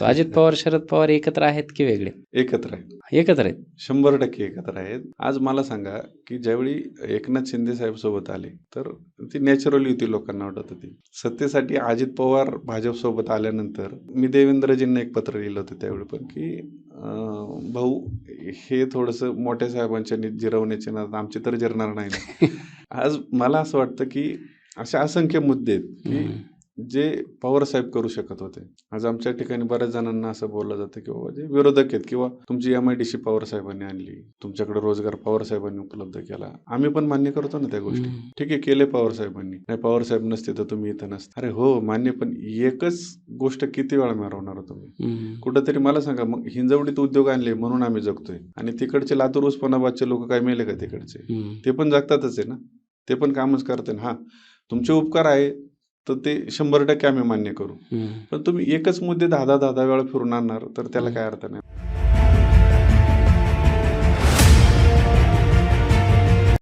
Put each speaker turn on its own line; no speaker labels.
तो अजित पवार शरद पवार एकत्र आहेत की वेगळे?
एकत्र आहे.
एकत्र आहेत.
100% एकत्र आहेत. आज मला सांगा की ज्यावेळी एकनाथ शिंदे साहेब सोबत आले तर ती नॅचरल युती लोकांना वाटत होती. सत्तेसाठी अजित पवार भाजप सोबत आल्यानंतर मी देवेंद्रजींना एक पत्र लिहिलं होतं त्यावेळी पण की भाऊ हे थोडंसं मोठ्या साहेबांच्या जिरवण्याचे ना आमचे तर जिरणार नाही ना. आज मला असं वाटतं की असे असंख्य मुद्दे आहेत की जे पवार साहेब करू शकत होते. आज आमच्या ठिकाणी बऱ्याच जणांना असं बोललं जातं की बाबा जे विरोधक आहेत किंवा तुमची MIDC पवार साहेबांनी आणली, तुमच्याकडे रोजगार पवार साहेबांनी उपलब्ध केला. आम्ही पण मान्य करतो ना त्या गोष्टी. ठीक आहे, केले पवार साहेबांनी. नाही पवार साहेब नसते तर तुम्ही इथं नसते. अरे हो मान्य, पण एकच गोष्ट किती वेळा मिरवणार तुम्ही? कुठंतरी मला सांगा, मग हिंजवडीत उद्योग आणले म्हणून आम्ही जगतोय आणि तिकडचे लातूर उस्मानाबादचे लोक काय मेले का तिकडचे? ते पण जगतातच आहे ना, ते पण कामच करते ना. हा तुमचे उपकार आहे तर ते 100% आम्ही मान्य करू. पण तुम्ही एकच मुद्दे 10 वेळा फिरून आणणार तर त्याला काय अर्थ नाही.